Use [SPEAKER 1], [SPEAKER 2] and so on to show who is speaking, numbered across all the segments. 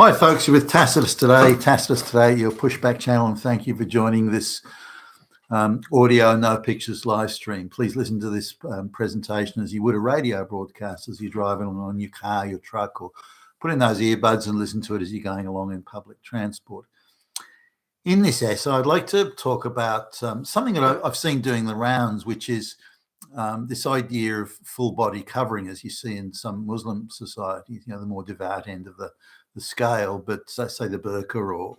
[SPEAKER 1] Hi, folks. You're with Tacitus today. Tacitus today, your pushback channel, and thank you for joining this audio, no pictures live stream. Please listen to this presentation as you would a radio broadcast as you're driving along in your car, your truck, or put in those earbuds and listen to it as you're going along in public transport. In this essay, I'd like to talk about something that I've seen doing the rounds, which is this idea of full body covering, as you see in some Muslim societies, the more devout end of the scale, but say the Burka or,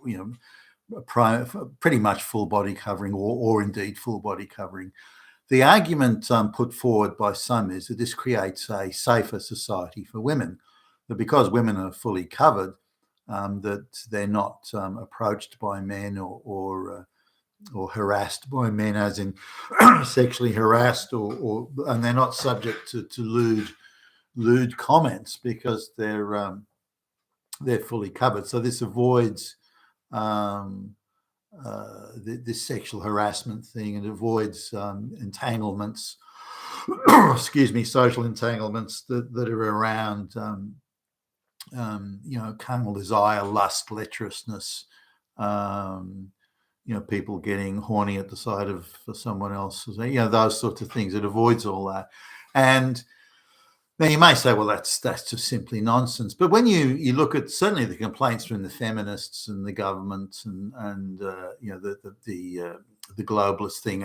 [SPEAKER 1] pretty much full body covering or indeed full body covering. The argument put forward by some is that this creates a safer society for women, that because women are fully covered, that they're not approached by men or harassed by men, as in sexually harassed, and they're not subject to lewd comments because they're fully covered. So this avoids this sexual harassment thing, and avoids entanglements, social entanglements that are around, carnal desire, lust, lecherousness, people getting horny at the sight of someone else, those sorts of things. It avoids all that. And now you may say, well, that's just simply nonsense. But when you look at certainly the complaints from the feminists and the government and the globalist thing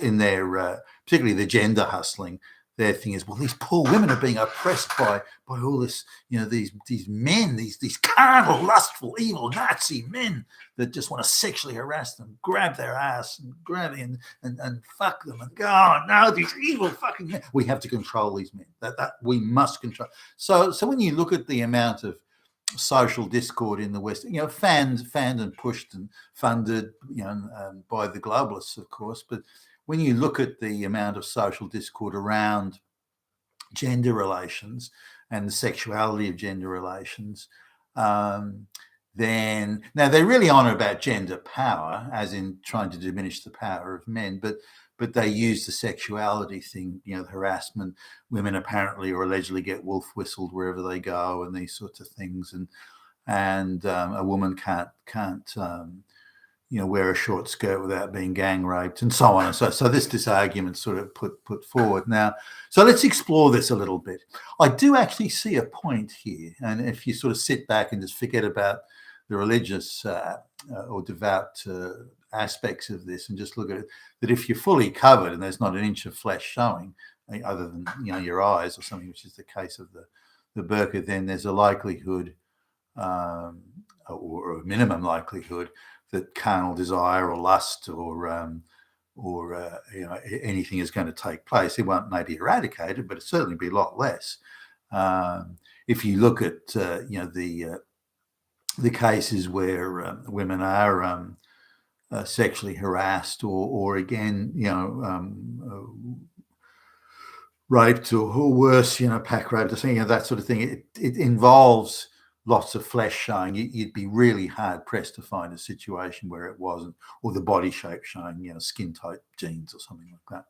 [SPEAKER 1] in their particularly the gender hustling, their thing is, well, these poor women are being oppressed by all this, these men, these carnal, lustful, evil Nazi men that just want to sexually harass them, grab their ass and grab it and fuck them and go, oh, no, these evil fucking men. We have to control these men. That we must control. So when you look at the amount of social discord in the West, fanned and pushed and funded, by the globalists, of course, but when you look at the amount of social discord around gender relations and the sexuality of gender relations, then now they really honor about gender power, as in trying to diminish the power of men, but they use the sexuality thing, the harassment. Women apparently or allegedly get wolf whistled wherever they go, and these sorts of things, and a woman can't wear a short skirt without being gang raped, and so on and so. So this argument sort of put forward now. So let's explore this a little bit. I do actually see a point here, and if you sort of sit back and just forget about the religious or devout aspects of this, and just look at it, that if you're fully covered and there's not an inch of flesh showing, other than your eyes or something, which is the case of the Burka, then there's a likelihood, or a minimum likelihood, that carnal desire or lust or anything is going to take place. It won't maybe eradicate it, but it'll certainly be a lot less. If you look at the cases where women are sexually harassed or again raped or worse, pack raped, that sort of thing, it involves lots of flesh showing. You'd be really hard pressed to find a situation where it wasn't, or the body shape showing, skin tight jeans or something like that.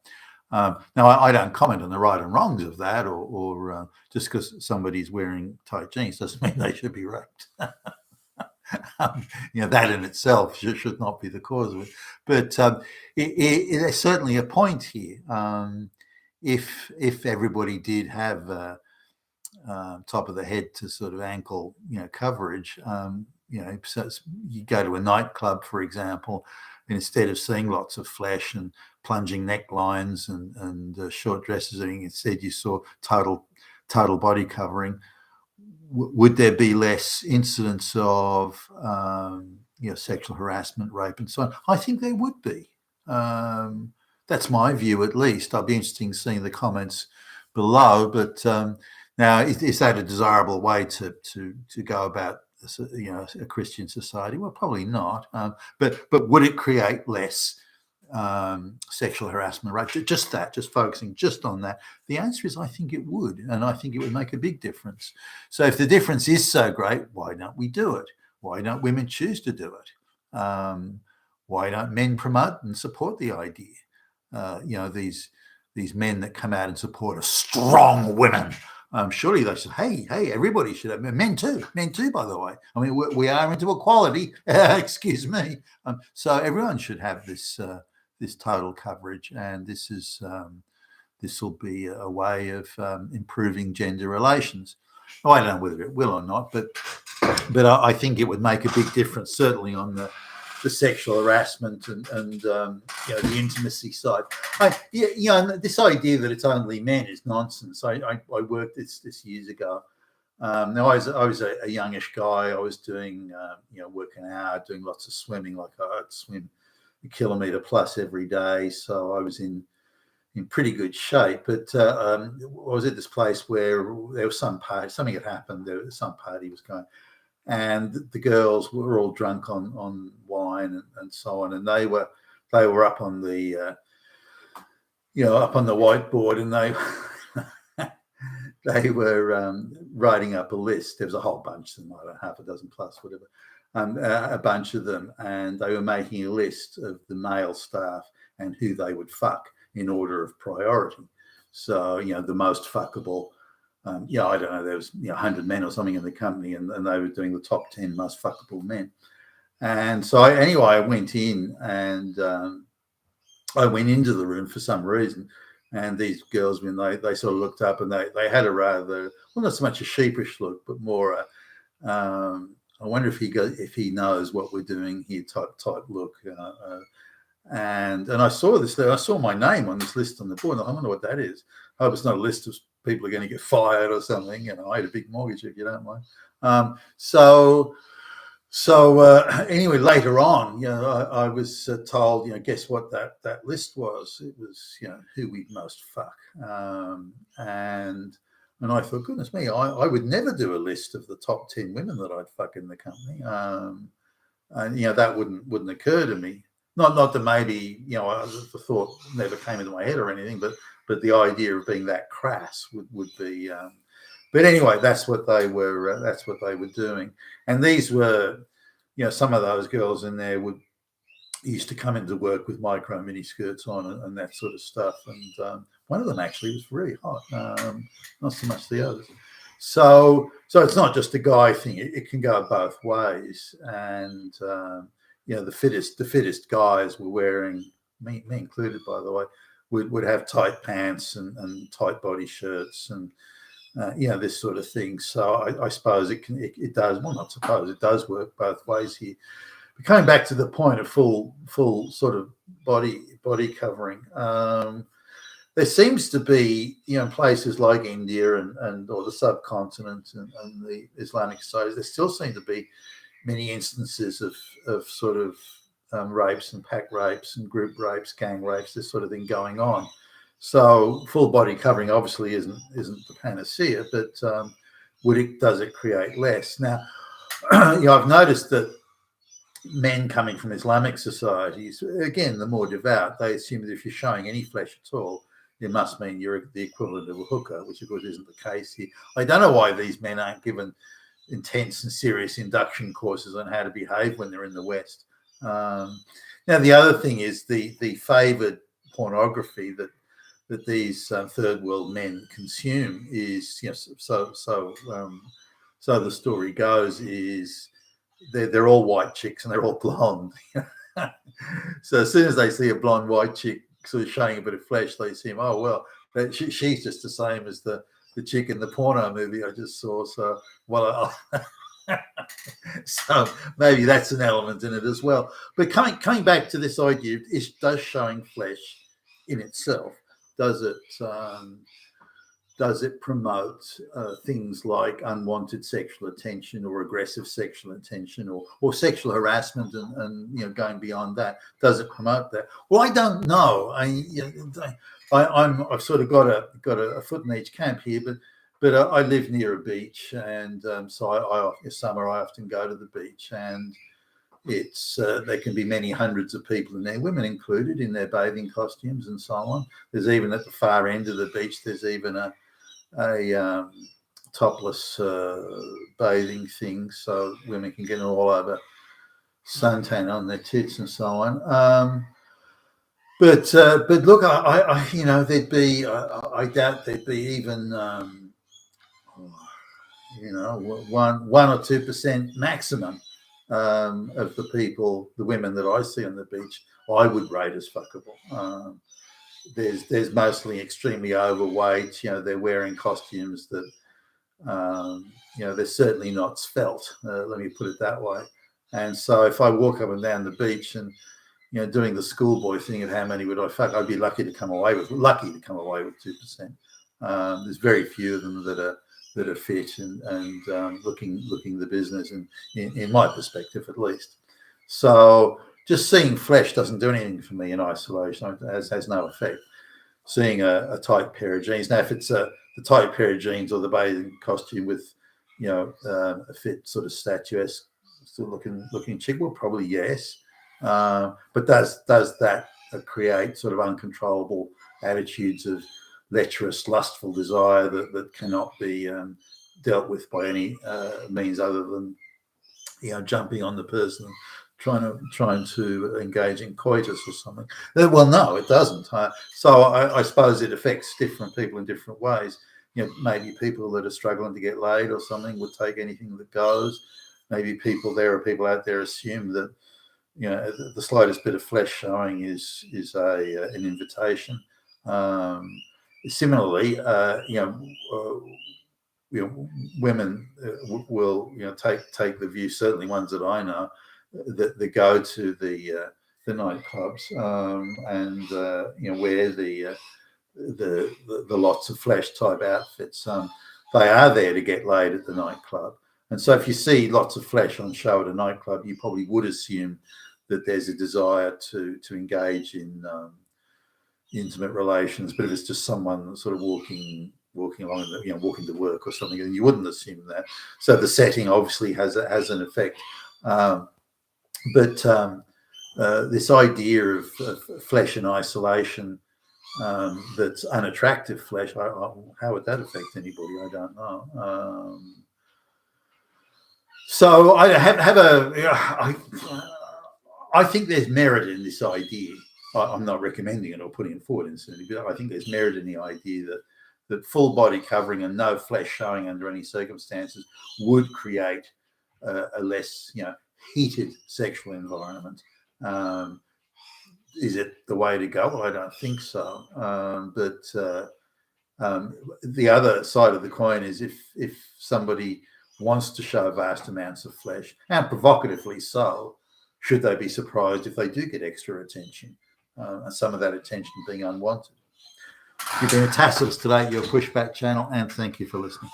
[SPEAKER 1] Now, I don't comment on the right and wrongs of that, or just because somebody's wearing tight jeans doesn't mean they should be raped. That in itself should not be the cause of it. But there's certainly a point here. If everybody did have top of the head to sort of ankle, coverage, so you go to a nightclub, for example, and instead of seeing lots of flesh and plunging necklines and short dresses, and instead you saw total body covering, would there be less incidents of sexual harassment, rape, and so on? I think there would be. That's my view, at least. I'll be interested in seeing the comments below, but now, is that a desirable way to go about, a Christian society? Well, probably not. But would it create less sexual harassment, right? Just focusing just on that. The answer is, I think it would, and I think it would make a big difference. So if the difference is so great, why don't we do it? Why don't women choose to do it? Why don't men promote and support the idea? These men that come out and support a strong women. Surely they should. Hey, everybody should have men too. By the way. I mean, we are into equality. Excuse me. So everyone should have this this total coverage, and this will be a way of improving gender relations. Oh, I don't know whether it will or not, but I think it would make a big difference, certainly on the sexual harassment and the intimacy side. This idea that it's only men is nonsense. I worked this years ago. Now I was a youngish guy. I was doing working out, doing lots of swimming. Like I'd swim a kilometre plus every day, so I was in pretty good shape. But I was at this place where there was some party. Something had happened. There was some party was going. And the girls were all drunk on wine and so on, and they were up on the up on the whiteboard, and they were writing up a list. There was a whole bunch of them, I don't know, half a dozen plus, whatever, a bunch of them, and they were making a list of the male staff and who they would fuck in order of priority. So the most fuckable. I don't know, there was 100 men or something in the company, and they were doing the top 10 most fuckable men. And so I went in, and I went into the room for some reason, and these girls, when they sort of looked up, and they had a rather, well, not so much a sheepish look, but more I wonder if he knows what we're doing here type look. And I saw this there. I saw my name on this list on the board. I wonder what that is. I hope it's not a list of people are going to get fired or something. I had a big mortgage, if you don't mind. Anyway, later on, I was told, guess what that list was? It was, who we'd most fuck. And I thought, goodness me, I would never do a list of the top 10 women that I'd fuck in the company. And that wouldn't occur to me. Not that maybe the thought never came into my head or anything, but the idea of being that crass would be. But anyway, that's what they were. That's what they were doing. And these were, some of those girls in there used to come into work with micro mini skirts on and that sort of stuff. And one of them actually was very hot. Not so much the others. So it's not just a guy thing. It can go both ways. And the fittest guys were wearing, me included, by the way, would have tight pants and tight body shirts and this sort of thing. So I suppose it does. Well, not suppose it does work both ways here. But coming back to the point of full sort of body covering, there seems to be places like India and or the subcontinent and the Islamic societies. There still seem to be many instances of sort of rapes and pack rapes and group rapes, gang rapes, this sort of thing going on. So full body covering obviously isn't the panacea, but does it create less? Now, I've noticed that men coming from Islamic societies, again, the more devout, they assume that if you're showing any flesh at all, it must mean you're the equivalent of a hooker, which of course isn't the case here. I don't know why these men aren't given intense and serious induction courses on how to behave when they're in the West. Now, the other thing is the favoured pornography that these third world men consume is, so the story goes is they're all white chicks and they're all blonde. So as soon as they see a blonde white chick sort of showing a bit of flesh, they assume, oh well, she's just the same as the chick in the porno movie I just saw. So so maybe that's an element in it as well. But coming back to this idea, does showing flesh in itself, does it promote things like unwanted sexual attention or aggressive sexual attention or sexual harassment and going beyond that? Does it promote that? Well, I don't know. I've sort of got a foot in each camp here, but I live near a beach, and so in summer I often go to the beach, and it's there can be many hundreds of people in there, women included, in their bathing costumes and so on. There's even at the far end of the beach, there's even a topless bathing thing, so women can get all over suntan on their tits and so on. But look, I doubt there'd be even 1 or 2% maximum of the people, the women that I see on the beach, I would rate as fuckable. There's mostly extremely overweight. They're wearing costumes that they're certainly not svelte. Let me put it that way. And so if I walk up and down the beach and doing the schoolboy thing of how many would I fuck, I'd be lucky to come away with 2%. There's very few of them that are fit and looking the business, and in my perspective at least. So just seeing flesh doesn't do anything for me in isolation. It has no effect. Seeing a tight pair of jeans. Now, if it's the tight pair of jeans or the bathing costume with a fit sort of statuesque still looking chick, well, probably yes. But does that create sort of uncontrollable attitudes of lecherous, lustful desire that cannot be dealt with by any means other than jumping on the person, trying to engage in coitus or something? Well, no, it doesn't. So I suppose it affects different people in different ways. Maybe people that are struggling to get laid or something would take anything that goes. Maybe people out there assume that the slightest bit of flesh showing is an invitation. Similarly, women will take the view, certainly ones that I know, that they go to the nightclubs and wear the lots of flesh type outfits. They are there to get laid at the nightclub. And so if you see lots of flesh on show at a nightclub, you probably would assume that there's a desire to engage in intimate relations. But if it's just someone sort of walking along, walking to work or something, then you wouldn't assume that. So the setting obviously has an effect. But this idea of flesh in isolation, that's unattractive flesh, how would that affect anybody? I don't know. So I think there's merit in this idea. I'm not recommending it or putting it forward instantly, but I think there's merit in the idea that full body covering and no flesh showing under any circumstances would create a less heated sexual environment. Is it the way to go? Well, I don't think so. But the other side of the coin is if somebody wants to show vast amounts of flesh, and provocatively so, should they be surprised if they do get extra attention, and some of that attention being unwanted? You've been a Tassels today, your Pushback channel, and thank you for listening.